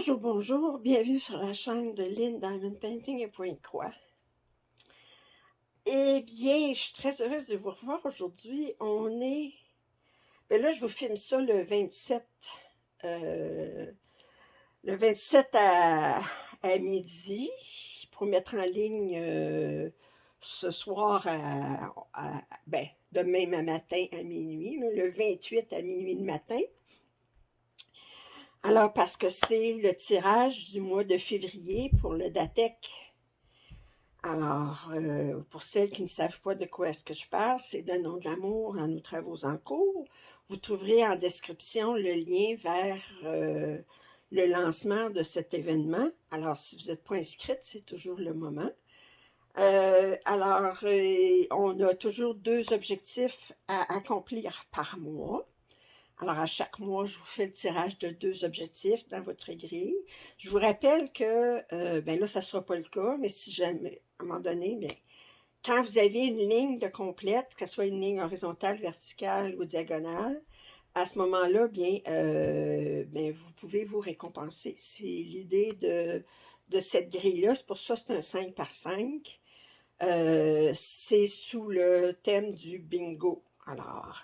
Bonjour, bonjour, bienvenue sur la chaîne de Lynn Diamond Painting et Pointe-Croix. Eh bien, je suis très heureuse de vous revoir aujourd'hui. Là, je vous filme ça euh, le 27 à midi, pour mettre en ligne ce soir demain matin à minuit, là, le 28 à minuit le matin. Alors, parce que c'est le tirage du mois de février pour le DATEC. Alors, pour celles qui ne savent pas de quoi est-ce que je parle, c'est Donnons de l'amour à nos travaux en cours. Vous trouverez en description le lien vers le lancement de cet événement. Alors, si vous n'êtes pas inscrite, c'est toujours le moment. On a toujours 2 objectifs à accomplir par mois. Alors, à chaque mois, je vous fais le tirage de 2 objectifs dans votre grille. Je vous rappelle que, là, ça ne sera pas le cas, mais si jamais, à un moment donné, quand vous avez une ligne de complète, que ce soit une ligne horizontale, verticale ou diagonale, à ce moment-là, vous pouvez vous récompenser. C'est l'idée de cette grille-là. C'est pour ça que c'est un 5 par 5. C'est sous le thème du bingo. Alors,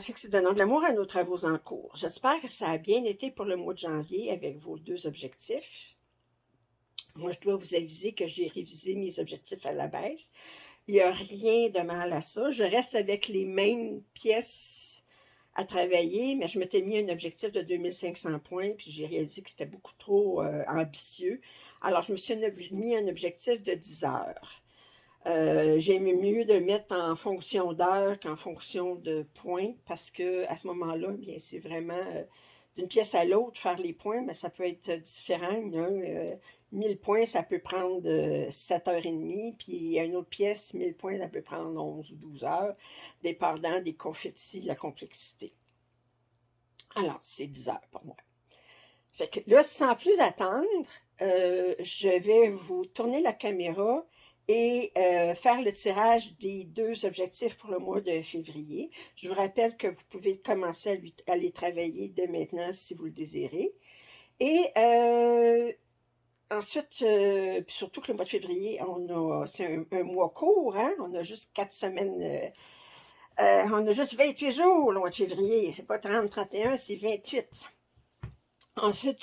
fait que c'est donnant de l'amour à nos travaux en cours. J'espère que ça a bien été pour le mois de janvier avec vos 2 objectifs. Moi, je dois vous aviser que j'ai révisé mes objectifs à la baisse. Il n'y a rien de mal à ça. Je reste avec les mêmes pièces à travailler, mais je m'étais mis un objectif de 2500 points, puis j'ai réalisé que c'était beaucoup trop ambitieux. Alors, je me suis mis un objectif de 10 heures. J'aime mieux de mettre en fonction d'heures qu'en fonction de points, parce que à ce moment-là, c'est vraiment d'une pièce à l'autre, faire les points, mais ça peut être différent. 1000 points, ça peut prendre 7h30, puis une autre pièce, 1000 points, ça peut prendre 11 ou 12 heures, dépendant des confettis, de la complexité. Alors, c'est 10 heures pour moi. Fait que là, sans plus attendre, je vais vous tourner la caméra et faire le tirage des 2 objectifs pour le mois de février. Je vous rappelle que vous pouvez commencer à les travailler dès maintenant si vous le désirez. Et ensuite, surtout que le mois de février, c'est un mois court, hein? On a juste 4 semaines, on a juste 28 jours le mois de février. C'est pas 30, 31, c'est 28. Ensuite,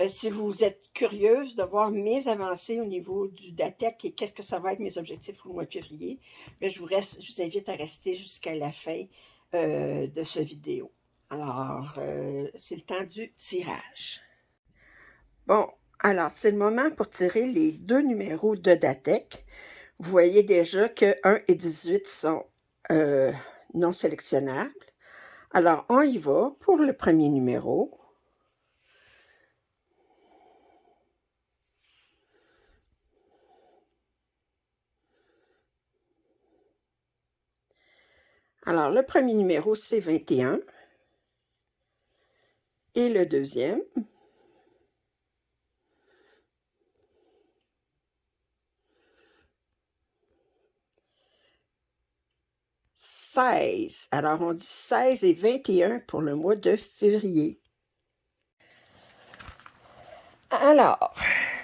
si vous êtes curieuse de voir mes avancées au niveau du DATEC et qu'est-ce que ça va être mes objectifs pour le mois de février, je vous invite à rester jusqu'à la fin de ce vidéo. Alors, c'est le temps du tirage. Bon, alors c'est le moment pour tirer les 2 numéros de DATEC. Vous voyez déjà que 1 et 18 sont non sélectionnables. Alors, on y va pour le premier numéro. Alors, le premier numéro, c'est 21. Et le deuxième, « 16. Alors, on dit 16 et 21 pour le mois de février. Alors,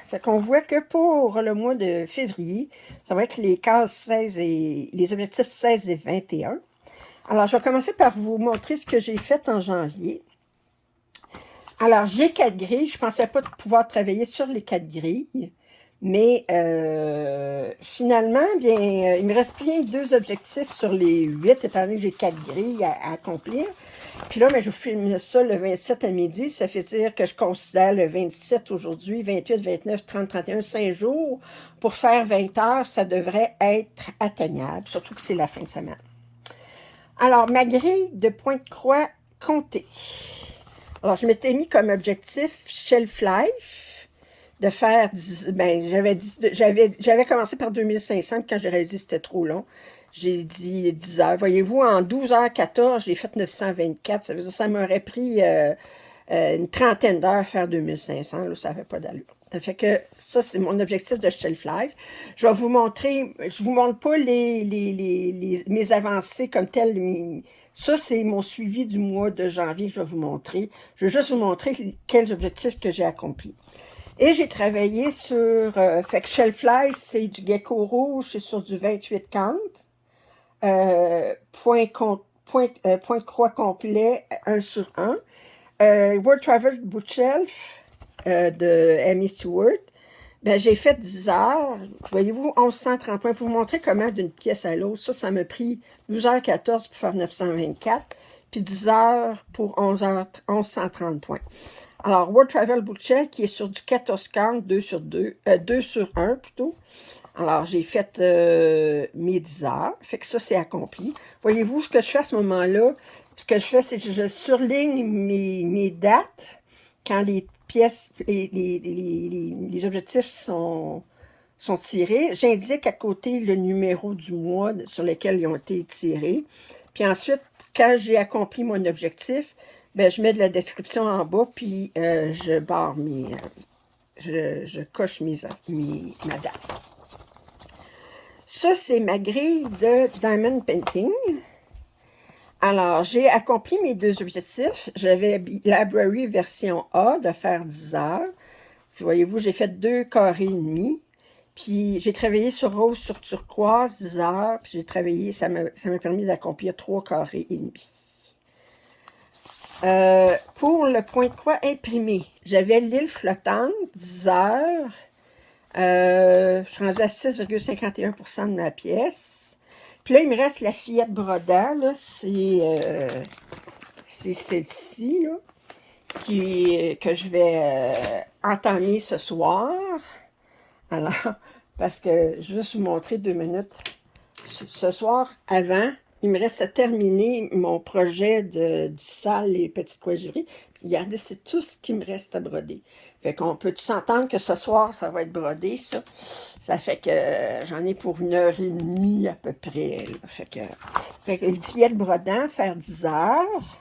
fait qu'on voit que pour le mois de février, ça va être les cases 16 et les objectifs 16 et 21. Alors, je vais commencer par vous montrer ce que j'ai fait en janvier. Alors, j'ai 4 grilles. Je ne pensais pas pouvoir travailler sur les 4 grilles. Mais finalement, il me reste bien 2 objectifs sur les 8, étant donné que j'ai 4 grilles à accomplir. Puis là, je vous filme ça le 27 à midi. Ça fait dire que je considère le 27 aujourd'hui, 28, 29, 30, 31, 5 jours. Pour faire 20 heures, ça devrait être atteignable, surtout que c'est la fin de semaine. Alors, ma grille de Pointe-Croix comptée. Alors, je m'étais mis comme objectif Shelf Life, de faire, j'avais commencé par 2500, quand j'ai réalisé que c'était trop long, j'ai dit 10 heures. Voyez-vous, en 12h14, j'ai fait 924, ça veut dire que ça m'aurait pris une trentaine d'heures faire 2500, là, ça n'avait pas d'allure. Ça fait que ça, c'est mon objectif de Shelf Life. Je vais vous montrer, je ne vous montre pas mes avancées comme telles Ça, c'est mon suivi du mois de janvier que je vais vous montrer. Je vais juste vous montrer quels objectifs que j'ai accomplis. Et j'ai travaillé sur... fait que Shellfly, c'est du gecko rouge, c'est sur du 28 count. Point de croix complet, 1 sur 1. World Travel Bookshelf de Amy Stewart. Ben, j'ai fait 10 heures. Voyez-vous, 1130 points. Pour vous montrer comment d'une pièce à l'autre, ça m'a pris 12h14 pour faire 924, puis 10 heures pour 1130 points. Alors, World Travel Bookshelf, qui est sur du 14 count, 2 sur 1 plutôt. Alors, j'ai fait mes 10 heures. Fait que ça, c'est accompli. Voyez-vous, ce que je fais à ce moment-là, ce que je fais, c'est que je surligne mes dates quand les pièces, les objectifs sont tirés. J'indique à côté le numéro du mois sur lequel ils ont été tirés. Puis ensuite, quand j'ai accompli mon objectif, ben, je mets de la description en bas, puis je barre je coche ma date. Ça, c'est ma grille de Diamond Painting. Alors, j'ai accompli mes 2 objectifs. J'avais Library version A de faire 10 heures. Puis, voyez-vous, j'ai fait 2 carrés et demi. Puis, j'ai travaillé sur rose sur turquoise 10 heures. Puis, j'ai travaillé, ça m'a permis d'accomplir 3 carrés et demi. Pour le point de croix imprimé, j'avais l'île flottante, 10 heures. Je suis rendue à 6,51% de ma pièce. Puis là, il me reste la fillette brodant, là. C'est celle-ci, là, que je vais entamer ce soir. Alors, parce que, juste vous montrer 2 minutes. Ce soir, avant, il me reste à terminer mon projet du sale et petites croiseries. Puis regardez, c'est tout ce qui me reste à broder. Fait qu'on peut s'entendre que ce soir, ça va être brodé, ça. Ça fait que j'en ai pour 1h30 à peu près. Là. Fait que une fillette brodant, faire 10 heures.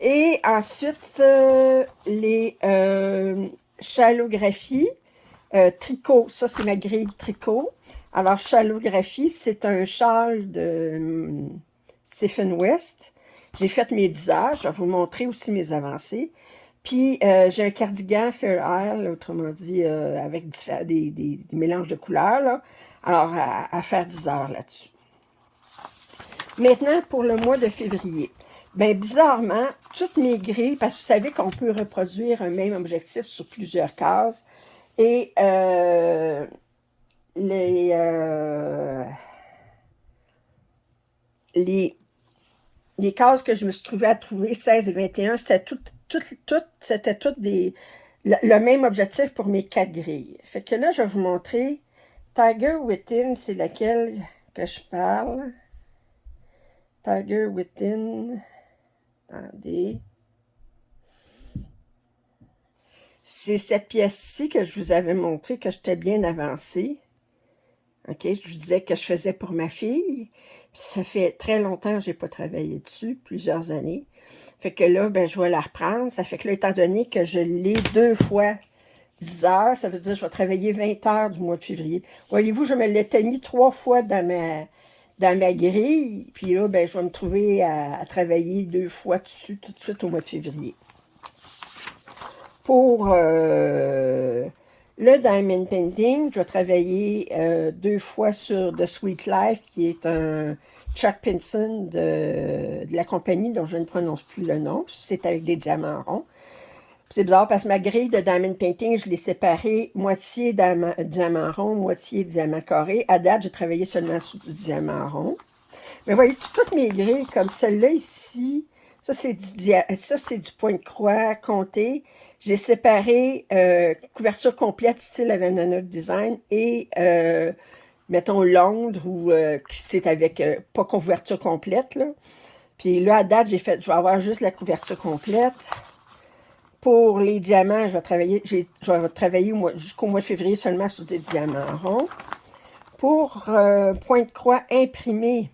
Et ensuite, les challographies, tricot. Ça, c'est ma grille tricot. Alors, chalographie, c'est un châle de Stephen West. J'ai fait mes 10 heures. Je vais vous montrer aussi mes avancées. Puis, j'ai un cardigan Fair Isle, autrement dit, avec des mélanges de couleurs. Là. Alors, à faire 10 heures là-dessus. Maintenant, pour le mois de février. Bien, bizarrement, toutes mes grilles, parce que vous savez qu'on peut reproduire un même objectif sur plusieurs cases. Et les cases que je me suis trouvée à trouver, 16 et 21, c'était c'était toutes le même objectif pour mes 4 grilles. Fait que là, je vais vous montrer Tiger Within, c'est laquelle que je parle. Tiger Within. Attendez. C'est cette pièce-ci que je vous avais montré que j'étais bien avancée. OK, je vous disais que je faisais pour ma fille. Ça fait très longtemps que je n'ai pas travaillé dessus, plusieurs années. Fait que là, ben, je vais la reprendre. Ça fait que là, étant donné que je l'ai 2 fois 10 heures, ça veut dire que je vais travailler 20 heures du mois de février. Voyez-vous, je me l'étais mis 3 fois dans ma grille. Puis là, ben, je vais me trouver à travailler 2 fois dessus tout de suite au mois de février. Pour le Diamond Painting, je vais travailler 2 fois sur The Sweet Life, qui est un Chuck Pinson de la compagnie dont je ne prononce plus le nom. C'est avec des diamants ronds. C'est bizarre parce que ma grille de Diamond Painting, je l'ai séparée moitié diamant rond, moitié diamant carré. À date, j'ai travaillé seulement sur du diamant rond. Mais voyez, toutes mes grilles, comme celle-là ici, ça c'est du point de croix compté. J'ai séparé couverture complète style Avenona Design et, mettons, Londres, où c'est avec pas couverture complète. Là. Puis là, à date, je vais avoir juste la couverture complète. Pour les diamants, je vais travailler jusqu'au mois de février seulement sur des diamants ronds. Pour point de croix imprimé,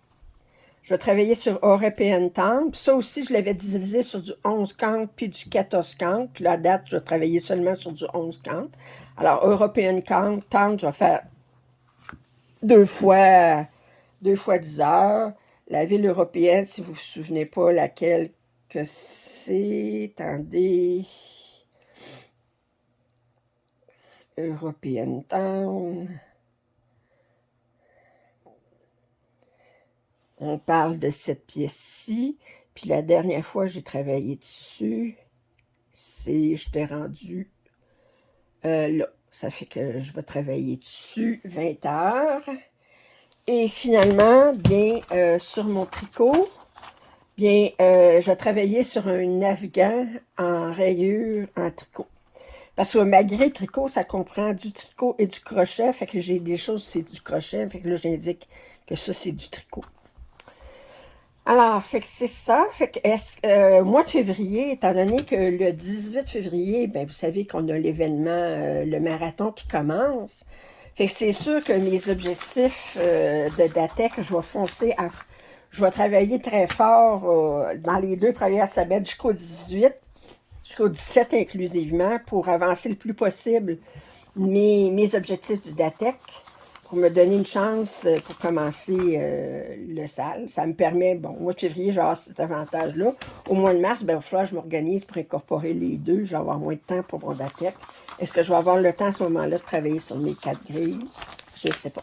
je vais travailler sur European Temp. Ça aussi, je l'avais divisé sur du 11 count puis du 14 count. Puis la date, je vais travailler seulement sur du 11 count. Alors, European Temp, je vais faire 2 fois 10 heures. La ville européenne, si vous ne vous souvenez pas laquelle que c'est, attendez, European Town. On parle de cette pièce-ci, puis la dernière fois que j'ai travaillé dessus, j'étais rendu là. Ça fait que je vais travailler dessus 20 heures. Et finalement, bien, sur mon tricot, bien, je travaillais sur un afghan en rayure en tricot. Parce que malgré le tricot, ça comprend du tricot et du crochet. Fait que j'ai des choses, c'est du crochet. Fait que là, j'indique que ça, c'est du tricot. Alors, fait que c'est ça. Fait que mois de février, étant donné que le 18 février, ben, vous savez qu'on a l'événement, le marathon qui commence. Fait que c'est sûr que mes objectifs de DATEC, je vais travailler très fort dans les 2 premières semaines jusqu'au 18, jusqu'au 17 inclusivement, pour avancer le plus possible mes objectifs du DATEC, pour me donner une chance pour commencer le SAL. Ça me permet, bon, au mois de février, j'ai cet avantage-là. Au mois de mars, ben, il va falloir que je m'organise pour incorporer les 2. Je vais avoir moins de temps pour mon DATEC. Est-ce que je vais avoir le temps à ce moment-là de travailler sur mes 4 grilles? Je ne sais pas.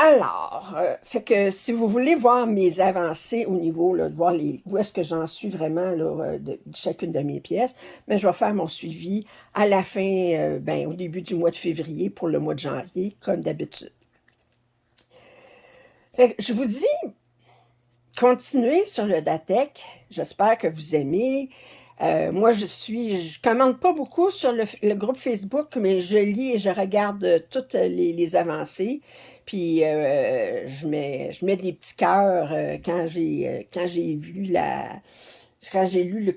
Alors, fait que si vous voulez voir mes avancées au niveau, là, de voir où est-ce que j'en suis vraiment là, de chacune de mes pièces, ben, je vais faire mon suivi à la fin, ben, au début du mois de février pour le mois de janvier, comme d'habitude. Fait que je vous dis, continuez sur le DATEC. J'espère que vous aimez. Moi, je commande pas beaucoup sur le groupe Facebook, mais je lis et je regarde toutes les avancées. Puis je mets des petits cœurs quand j'ai vu quand j'ai lu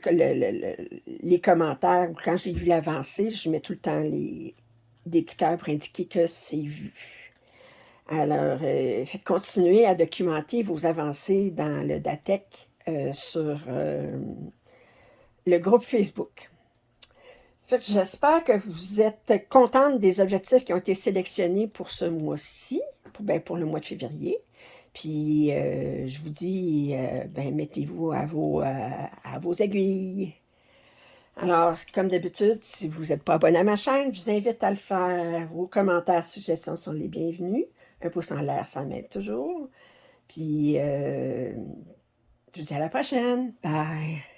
les commentaires ou quand j'ai vu l'avancée, je mets tout le temps des petits cœurs pour indiquer que c'est vu. Alors, continuez à documenter vos avancées dans le DATEC sur le groupe Facebook. J'espère que vous êtes contente des objectifs qui ont été sélectionnés pour ce mois-ci, pour le mois de février. Puis, je vous dis, mettez-vous à vos aiguilles. Alors, comme d'habitude, si vous n'êtes pas abonné à ma chaîne, je vous invite à le faire. Vos commentaires, suggestions sont les bienvenus. Un pouce en l'air, ça m'aide toujours. Puis, je vous dis à la prochaine. Bye!